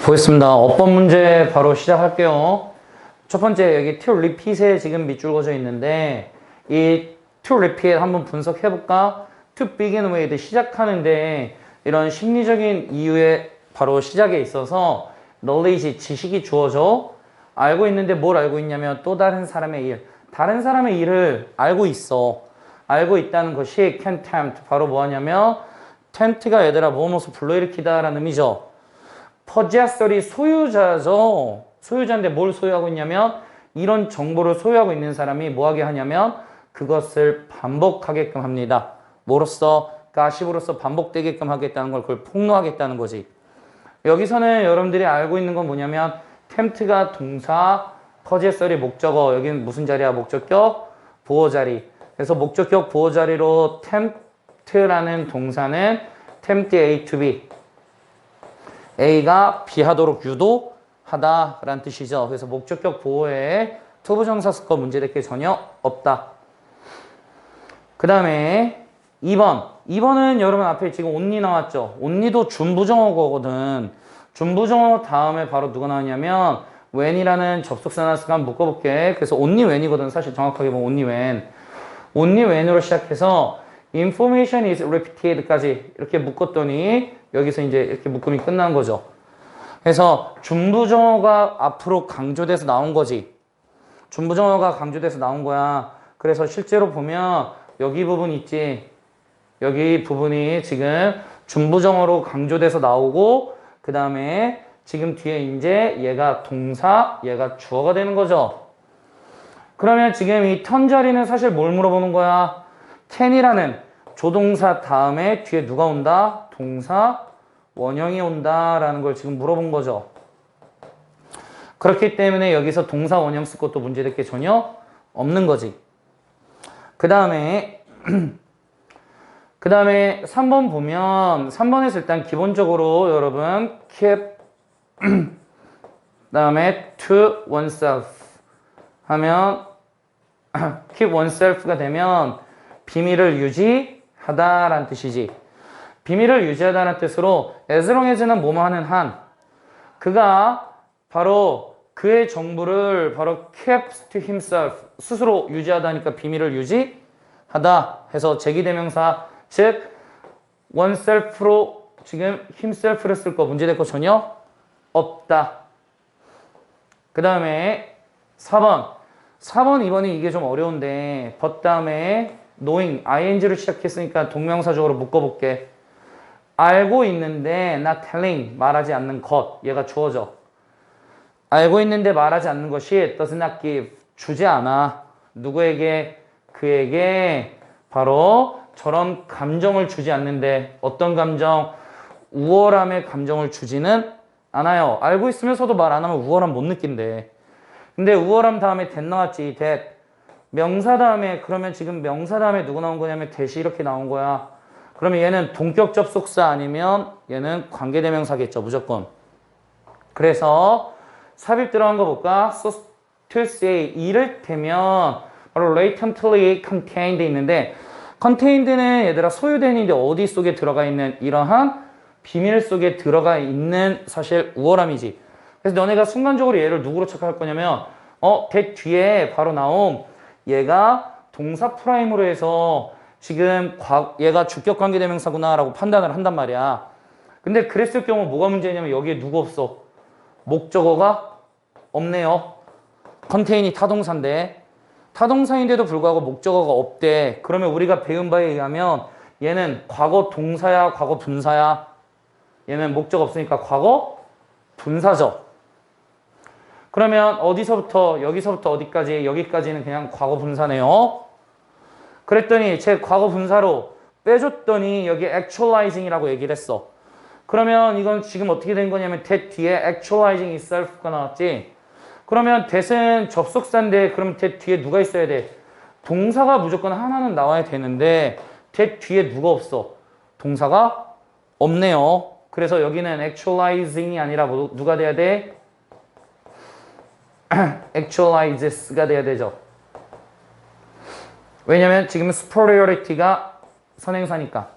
보겠습니다. 어법 문제 바로 시작할게요. 첫 번째 여기 to repeat에 지금 밑줄 그어져 있는데 이 to repeat 한번 분석해볼까? to begin with 시작하는데 이런 심리적인 이유에 바로 시작에 있어서 knowledge 지식이 주어져. 알고 있는데 뭘 알고 있냐면 또 다른 사람의 일, 다른 사람의 일을 알고 있어. 알고 있다는 것이 can tempt, 바로 뭐하냐면 tempt가 얘들아 무엇을 불러일으키다 라는 의미죠. possessor이 소유자죠. 소유자인데 뭘 소유하고 있냐면 이런 정보를 소유하고 있는 사람이 뭐하게 하냐면 그것을 반복하게끔 합니다. 뭐로써? 가십으로서 반복되게끔 하겠다는 걸 그걸 폭로하겠다는 거지. 여기서는 여러분들이 알고 있는 건 뭐냐면 tempt가 동사, possessor이 목적어, 여기는 무슨 자리야? 목적격, 보어자리. 그래서 목적격 보어자리로 tempt라는 동사는 tempt A to B. A가 B하도록 유도하다라는 뜻이죠. 그래서 목적격 보어에 투부정사 습거 문제될 게 전혀 없다. 그 다음에 2번. 2번은 여러분 앞에 지금 only 나왔죠. only도 준부정어거든. 준부정어 다음에 바로 누가 나왔냐면 when이라는 접속사 나왔으니까 한번 묶어볼게. 그래서 only when이거든. 사실 정확하게 보면 only when. only when으로 시작해서 information is repeted까지 이렇게 묶었더니 여기서 이제 이렇게 묶음이 끝난 거죠. 그래서 준부정어가 앞으로 강조돼서 나온 거지. 준부정어가 강조돼서 나온 거야. 그래서 실제로 보면 여기 부분 있지. 여기 부분이 지금 준부정어로 강조돼서 나오고 그 다음에 지금 뒤에 이제 얘가 동사, 얘가 주어가 되는 거죠. 그러면 지금 이 턴 자리는 사실 뭘 물어보는 거야? can이라는 조동사 다음에 뒤에 누가 온다? 동사, 원형이 온다라는 걸 지금 물어본 거죠. 그렇기 때문에 여기서 동사, 원형 쓸 것도 문제될 게 전혀 없는 거지. 그 다음에 3번 보면 3번에서 일단 기본적으로 여러분 keep 그 다음에 to oneself 하면 keep oneself가 되면 비밀을 유지하다라는 뜻이지. 비밀을 유지하다는 뜻으로 as long as는 뭐뭐 하는 한 그가 바로 그의 정보를 바로 kept to himself 스스로 유지하다니까 비밀을 유지하다 해서 제기대명사 즉 oneself로 지금 himself를 쓸 거 문제될 거 전혀 없다. 그 다음에 4번 2번이 이게 좀 어려운데 but 다음에 knowing, ing로 시작했으니까 동명사적으로 묶어볼게. 알고 있는데 not telling, 말하지 않는 것, 얘가 주어져. 알고 있는데 말하지 않는 것이 does not give, 주지 않아. 누구에게? 그에게 바로 저런 감정을 주지 않는데 어떤 감정? 우월함의 감정을 주지는 않아요. 알고 있으면서도 말 안 하면 우월함 못 느낀대. 근데 우월함 다음에 that 나왔지, that. 명사 다음에 그러면 지금 명사 다음에 누구 나온 거냐면 that이 이렇게 나온 거야. 그러면 얘는 동격 접속사 아니면 얘는 관계대명사겠죠, 무조건. 그래서 삽입 들어간 거 볼까? So to say 이를테면 바로 latently contained 있는데 contained는 얘들아 소유된인데 어디 속에 들어가 있는 이러한 비밀 속에 들어가 있는 사실 우월함이지. 그래서 너네가 순간적으로 얘를 누구로 착각할 거냐면 that 뒤에 바로 나온 얘가 동사 프라임으로 해서 지금 얘가 주격관계대명사구나 라고 판단을 한단 말이야. 근데 그랬을 경우 뭐가 문제냐면 여기에 누구 없어? 목적어가 없네요. 컨테인이 타동사인데 타동사인데도 불구하고 목적어가 없대. 그러면 우리가 배운 바에 의하면 얘는 과거 동사야, 과거 분사야? 얘는 목적 없으니까 과거 분사죠. 그러면 어디서부터 여기서부터 어디까지? 여기까지는 그냥 과거 분사네요. 그랬더니 제 과거 분사로 빼줬더니 여기 actualizing이라고 얘기를 했어. 그러면 이건 지금 어떻게 된 거냐면 that 뒤에 actualizing itself가 나왔지. 그러면 that은 접속사인데 그럼 that 뒤에 누가 있어야 돼? 동사가 무조건 하나는 나와야 되는데 that 뒤에 누가 없어? 동사가 없네요. 그래서 여기는 actualizing이 아니라 누가 돼야 돼? actualizes가 돼야 되죠. 왜냐면 지금 superiority가 선행사니까.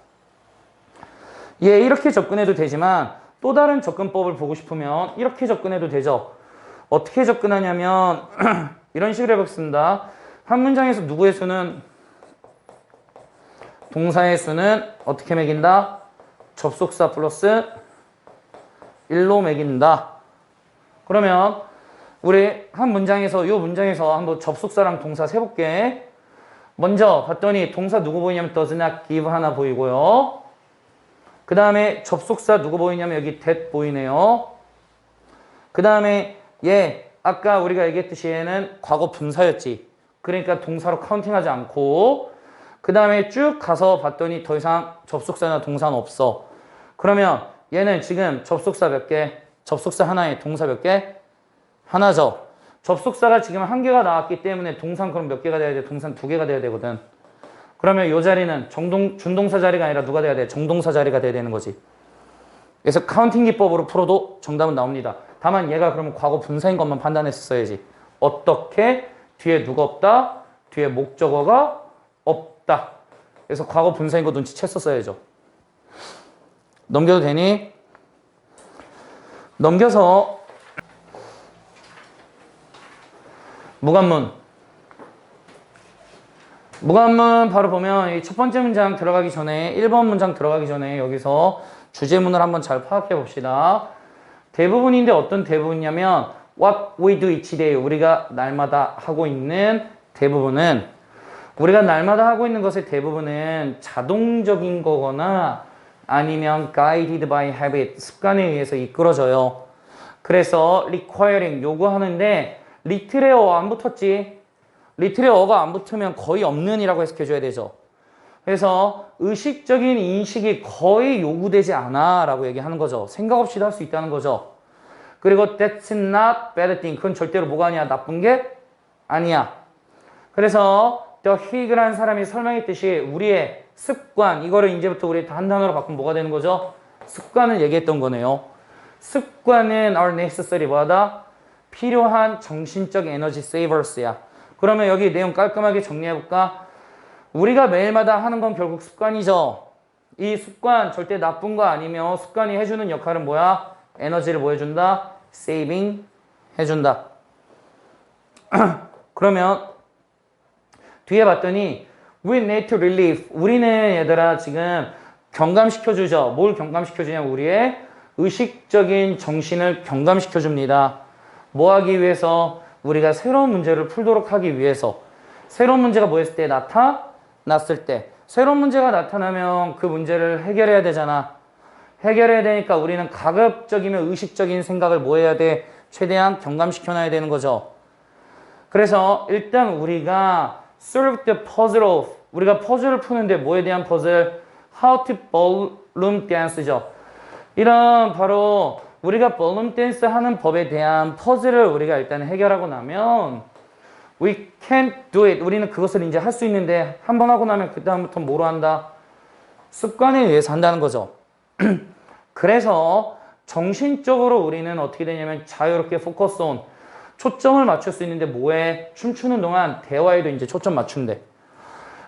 얘 이렇게 접근해도 되지만 또 다른 접근법을 보고 싶으면 이렇게 접근해도 되죠. 어떻게 접근하냐면 이런 식으로 해보겠습니다. 한 문장에서 누구의 수는 동사의 수는 어떻게 매긴다? 접속사 플러스 1로 매긴다. 그러면 우리 한 문장에서 이 문장에서 한번 접속사랑 동사 세볼게. 먼저 봤더니 동사 누구 보이냐면 does not give 하나 보이고요. 그 다음에 접속사 누구 보이냐면 여기 that 보이네요. 그 다음에 얘 아까 우리가 얘기했듯이 얘는 과거 분사였지. 그러니까 동사로 카운팅하지 않고 그 다음에 쭉 가서 봤더니 더 이상 접속사나 동사는 없어. 그러면 얘는 지금 접속사 몇 개? 접속사 하나에 동사 몇 개? 하나죠. 접속사가 지금 한 개가 나왔기 때문에 동사는 그럼 몇 개가 돼야 돼? 동사는 두 개가 돼야 되거든. 그러면 이 자리는 준동사 자리가 아니라 누가 돼야 돼? 정동사 자리가 돼야 되는 거지. 그래서 카운팅 기법으로 풀어도 정답은 나옵니다. 다만 얘가 그러면 과거 분사인 것만 판단했어야지. 어떻게? 뒤에 누가 없다? 뒤에 목적어가 없다. 그래서 과거 분사인 거 눈치챘었어야죠. 넘겨도 되니? 넘겨서 무관문 바로 보면 이 첫 번째 문장 들어가기 전에 1번 문장 들어가기 전에 여기서 주제문을 한번 잘 파악해 봅시다. 대부분인데 어떤 대부분이냐면 what we do each day 우리가 날마다 하고 있는 대부분은 우리가 날마다 하고 있는 것의 대부분은 자동적인 거거나 아니면 guided by habit 습관에 의해서 이끌어져요. 그래서 requiring 요구하는데 리틀에 어 안 붙었지. 리틀에 어가 안 붙으면 거의 없는 이라고 해석해줘야 되죠. 그래서 의식적인 인식이 거의 요구되지 않아 라고 얘기하는 거죠. 생각 없이도 할 수 있다는 거죠. 그리고 that's not bad thing. 그건 절대로 뭐가 아니야? 나쁜 게 아니야. 그래서 더 히그라는 사람이 설명했듯이 우리의 습관 이거를 이제부터 우리 한 단어로 바꾸면 뭐가 되는 거죠? 습관을 얘기했던 거네요. 습관은 are necessary 뭐하다? 필요한 정신적 에너지 세이버스야. 그러면 여기 내용 깔끔하게 정리해볼까? 우리가 매일마다 하는 건 결국 습관이죠. 이 습관 절대 나쁜 거 아니며 습관이 해주는 역할은 뭐야? 에너지를 뭐 해준다? 세이빙 해준다. 그러면 뒤에 봤더니 we need to relieve 우리는 얘들아 지금 경감시켜주죠. 뭘 경감시켜주냐면 우리의 의식적인 정신을 경감시켜줍니다. 뭐 하기 위해서? 우리가 새로운 문제를 풀도록 하기 위해서. 새로운 문제가 뭐였을 때? 나타났을 때. 새로운 문제가 나타나면 그 문제를 해결해야 되잖아. 해결해야 되니까 우리는 가급적이면 의식적인 생각을 뭐 해야 돼? 최대한 경감시켜놔야 되는 거죠. 그래서 일단 우리가 solve the puzzle 우리가 퍼즐을 푸는데 뭐에 대한 퍼즐? How to ballroom dance죠. 이런 바로 우리가 ballroom dance 하는 법에 대한 퍼즐을 우리가 일단 해결하고 나면 we can't do it. 우리는 그것을 이제 할 수 있는데 한 번 하고 나면 그 다음부터 뭐로 한다? 습관에 의해서 한다는 거죠. 그래서 정신적으로 우리는 어떻게 되냐면 자유롭게 포커스 온 초점을 맞출 수 있는데 뭐해? 춤추는 동안 대화에도 이제 초점 맞춘대.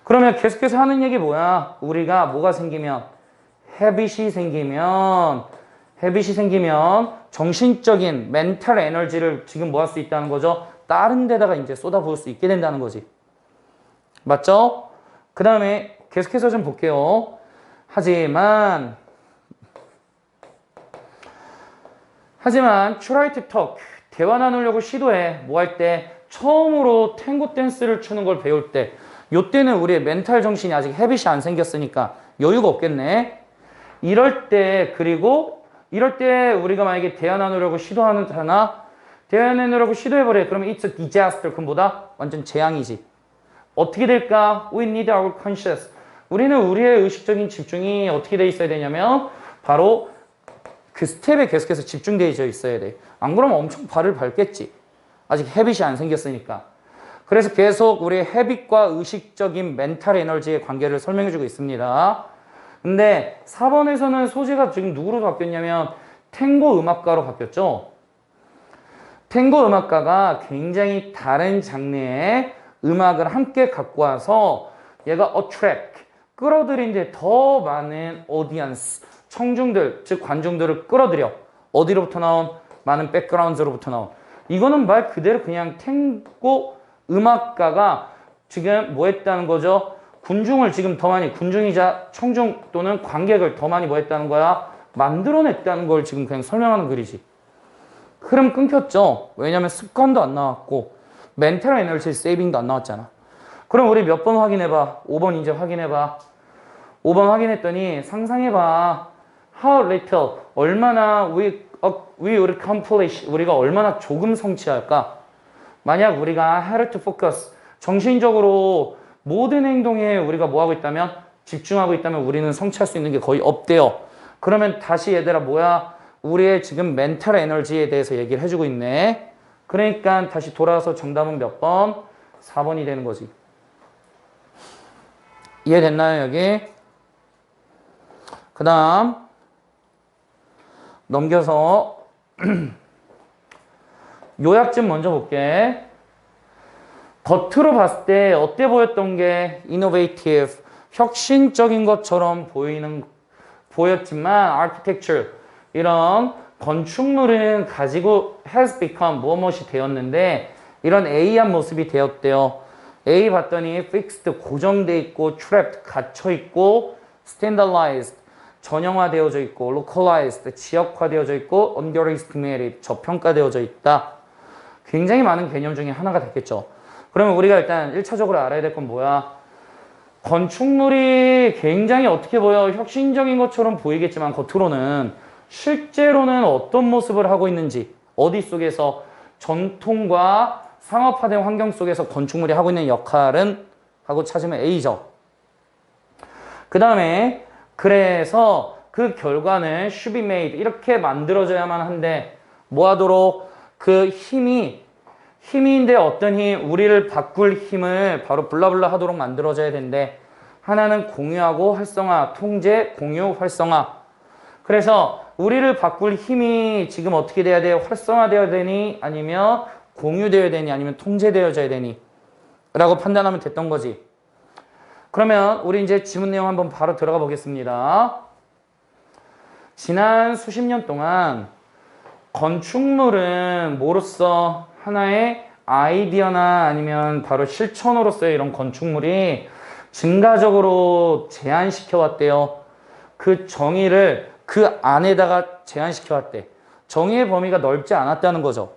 그러면 계속해서 하는 얘기 뭐야? 우리가 뭐가 생기면 헤빗이 생기면 정신적인 멘탈 에너지를 지금 뭐 할 수 있다는 거죠? 다른 데다가 이제 쏟아부을 수 있게 된다는 거지. 맞죠? 그 다음에 계속해서 좀 볼게요. 하지만 try to talk 대화 나누려고 시도해. 뭐 할 때? 처음으로 탱고 댄스를 추는 걸 배울 때. 요때는 우리의 멘탈 정신이 아직 헤빗이 안 생겼으니까 여유가 없겠네. 이럴 때 우리가 만약에 대화 나누려고 시도하잖아. 대화 나누려고 시도해버려. 그러면 it's a disaster. 그럼 뭐다? 완전 재앙이지. 어떻게 될까? We need our conscious. 우리는 우리의 의식적인 집중이 어떻게 돼 있어야 되냐면 바로 그 스텝에 계속해서 집중되어 있어야 돼. 안 그러면 엄청 발을 밟겠지. 아직 헤빗이 안 생겼으니까. 그래서 계속 우리의 헤빗과 의식적인 멘탈 에너지의 관계를 설명해주고 있습니다. 근데 4번에서는 소재가 지금 누구로 바뀌었냐면 탱고 음악가로 바뀌었죠. 탱고 음악가가 굉장히 다른 장르의 음악을 함께 갖고 와서 얘가 attract, 끌어들이는데 더 많은 audience, 청중들, 즉 관중들을 끌어들여. 어디로부터 나온? 많은 백그라운드로부터 나온. 이거는 말 그대로 그냥 탱고 음악가가 지금 뭐 했다는 거죠? 군중을 지금 더 많이, 군중이자 청중 또는 관객을 더 많이 뭐 했다는 거야? 만들어냈다는 걸 지금 그냥 설명하는 글이지. 흐름 끊겼죠? 왜냐면 습관도 안 나왔고 멘탈 에너지 세이빙도 안 나왔잖아. 그럼 우리 몇 번 확인해봐. 5번 이제 확인해봐. 5번 확인했더니 상상해봐. How little, 얼마나 we will accomplish, 우리가 얼마나 조금 성취할까? 만약 우리가 had to focus, 정신적으로 모든 행동에 우리가 뭐 하고 있다면? 집중하고 있다면 우리는 성취할 수 있는 게 거의 없대요. 그러면 다시 얘들아 뭐야? 우리의 지금 멘탈 에너지에 대해서 얘기를 해주고 있네. 그러니까 다시 돌아와서 정답은 몇 번? 4번이 되는 거지. 이해됐나요 여기? 그 다음 넘겨서 요약점 먼저 볼게. 겉으로 봤을 때 어때 보였던 게 innovative, 혁신적인 것처럼 보였지만 architecture, 이런 건축물은 가지고 has become 무엇이 되었는데 이런 A한 모습이 되었대요. A 봤더니 fixed, 고정돼 있고 trapped, 갇혀 있고 standardized, 전형화되어져 있고 localized, 지역화되어져 있고 underestimated, 저평가되어져 있다. 굉장히 많은 개념 중에 하나가 됐겠죠. 그러면 우리가 일단 1차적으로 알아야 될 건 뭐야? 건축물이 굉장히 어떻게 보여? 혁신적인 것처럼 보이겠지만 겉으로는 실제로는 어떤 모습을 하고 있는지, 어디 속에서 전통과 상업화된 환경 속에서 건축물이 하고 있는 역할은 하고 찾으면 A죠. 그 다음에 그래서 그 결과는 should be made, 이렇게 만들어져야만 한데 뭐 하도록? 그 힘인데 어떤 힘? 우리를 바꿀 힘을 바로 블라블라 하도록 만들어져야 된대. 하나는 공유하고 활성화, 통제, 공유, 활성화. 그래서 우리를 바꿀 힘이 지금 어떻게 돼야 돼요? 활성화되어야 되니? 아니면 공유되어야 되니? 아니면 통제되어져야 되니? 라고 판단하면 됐던 거지. 그러면 우리 이제 지문 내용 한번 바로 들어가 보겠습니다. 지난 수십 년 동안 건축물은 뭐로서 하나의 아이디어나 아니면 바로 실천으로서의 이런 건축물이 증가적으로 제한시켜 왔대요. 그 정의를 그 안에다가 제한시켜 왔대. 정의의 범위가 넓지 않았다는 거죠.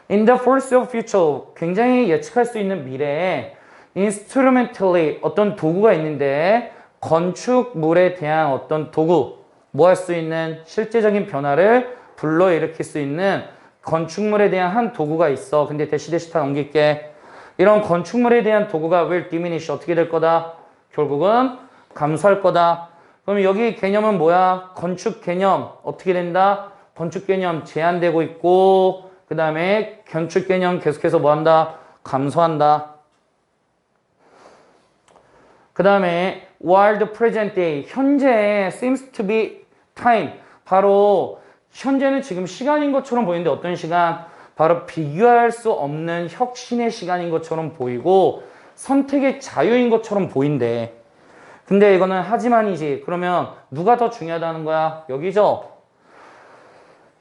In the foreseeable future, 굉장히 예측할 수 있는 미래에 instrumentally, 어떤 도구가 있는데 건축물에 대한 어떤 도구, 뭐 할 수 있는 실제적인 변화를 불러일으킬 수 있는 건축물에 대한 한 도구가 있어. 근데 대시 다 넘길게. 이런 건축물에 대한 도구가 will diminish, 어떻게 될 거다? 결국은 감소할 거다. 그럼 여기 개념은 뭐야? 건축 개념 어떻게 된다? 건축 개념 제한되고 있고, 그 다음에 건축 개념 계속해서 뭐 한다? 감소한다. 그 다음에 while the present day, 현재 seems to be time, 바로 현재는 지금 시간인 것처럼 보이는데 어떤 시간? 바로 비교할 수 없는 혁신의 시간인 것처럼 보이고 선택의 자유인 것처럼 보인대. 근데 이거는 하지만이지. 그러면 누가 더 중요하다는 거야? 여기죠?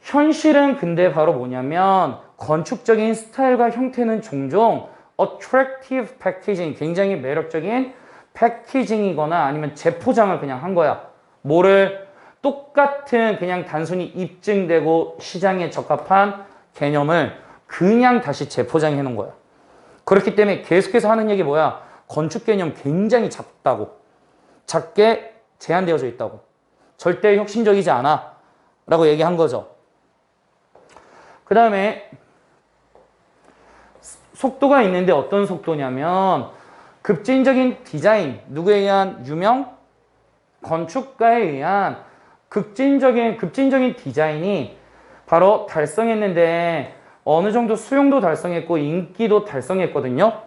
현실은 근데 바로 뭐냐면 건축적인 스타일과 형태는 종종 attractive packaging, 굉장히 매력적인 패키징이거나 아니면 재포장을 그냥 한 거야. 뭐를? 똑같은 그냥 단순히 입증되고 시장에 적합한 개념을 그냥 다시 재포장해 놓은 거야. 그렇기 때문에 계속해서 하는 얘기 뭐야? 건축 개념 굉장히 작다고. 작게 제한되어져 있다고. 절대 혁신적이지 않아. 라고 얘기한 거죠. 그 다음에 속도가 있는데 어떤 속도냐면 급진적인 디자인, 누구에 의한? 유명 건축가에 의한 급진적인 디자인이 바로 달성했는데 어느 정도 수용도 달성했고 인기도 달성했거든요.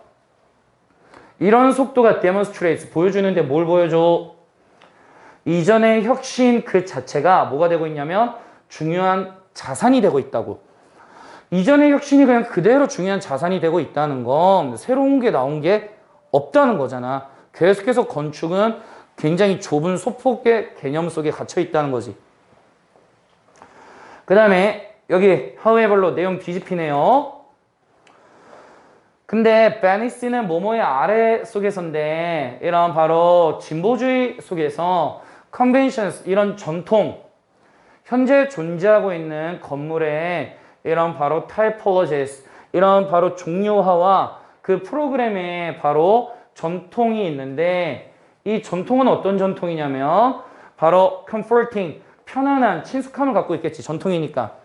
이런 속도가 demonstrates, 보여주는데 뭘 보여줘? 이전의 혁신 그 자체가 뭐가 되고 있냐면 중요한 자산이 되고 있다고. 이전의 혁신이 그냥 그대로 중요한 자산이 되고 있다는 건 새로운 게 나온 게 없다는 거잖아. 계속해서 건축은 굉장히 좁은 소폭의 개념 속에 갇혀 있다는 거지. 그 다음에 여기 however로 내용 뒤집히네요. 근데 베니스는 뭐뭐의 아래 속에서인데 이런 바로 진보주의 속에서 conventions 이런 전통 현재 존재하고 있는 건물의 이런 바로 typologies 이런 바로 종료화와 그 프로그램에 바로 전통이 있는데 이 전통은 어떤 전통이냐면 바로 comforting 편안한 친숙함을 갖고 있겠지. 전통이니까.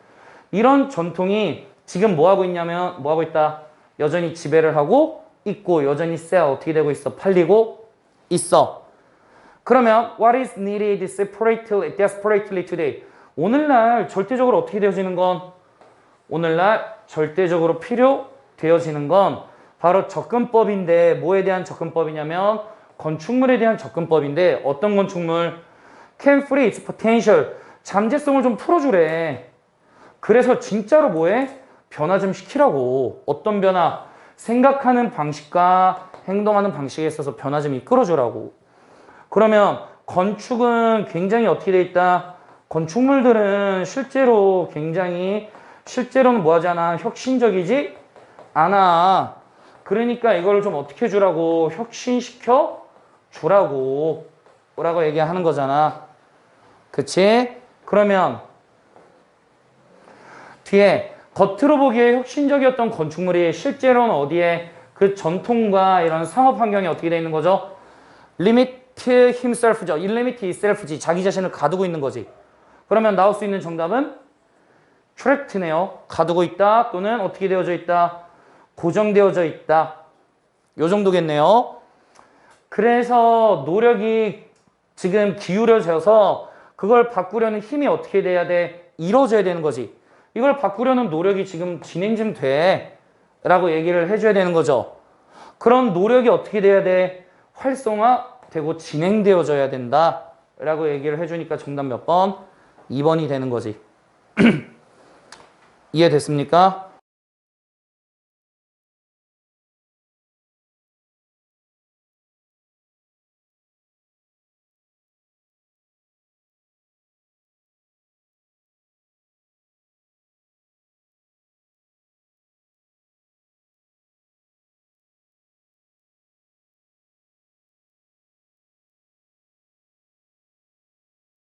이런 전통이 지금 뭐 하고 있냐면 뭐 하고 있다? 여전히 지배를 하고 있고 여전히 sell 어떻게 되고 있어? 팔리고 있어. 그러면 what is needed desperately today? 오늘날 절대적으로 어떻게 되어지는 건? 오늘날 절대적으로 필요되어지는 건 바로 접근법인데 뭐에 대한 접근법이냐면 건축물에 대한 접근법인데 어떤 건축물? can free its potential 잠재성을 좀 풀어주래. 그래서 진짜로 뭐해? 변화 좀 시키라고. 어떤 변화? 생각하는 방식과 행동하는 방식에 있어서 변화 좀 이끌어주라고. 그러면 건축은 굉장히 어떻게 돼 있다? 건축물들은 실제로 굉장히 실제로는 뭐 하지 않아? 혁신적이지 않아. 그러니까 이걸 좀 어떻게 주라고? 혁신시켜 주라고. 라고 얘기하는 거잖아. 그치? 그러면 뒤에 겉으로 보기에 혁신적이었던 건축물이 실제로는 어디에 그 전통과 이런 상업 환경이 어떻게 되어 있는 거죠? limit himself죠. limit himself지. 자기 자신을 가두고 있는 거지. 그러면 나올 수 있는 정답은 trapped네요. 가두고 있다 또는 어떻게 되어져 있다? 고정되어져 있다. 요 정도겠네요. 그래서 노력이 지금 기울여져서 그걸 바꾸려는 힘이 어떻게 돼야 돼? 이루어져야 되는 거지. 이걸 바꾸려는 노력이 지금 진행 좀 돼. 라고 얘기를 해줘야 되는 거죠. 그런 노력이 어떻게 돼야 돼? 활성화되고 진행되어져야 된다. 라고 얘기를 해주니까 정답 몇 번? 2번이 되는 거지. 이해됐습니까?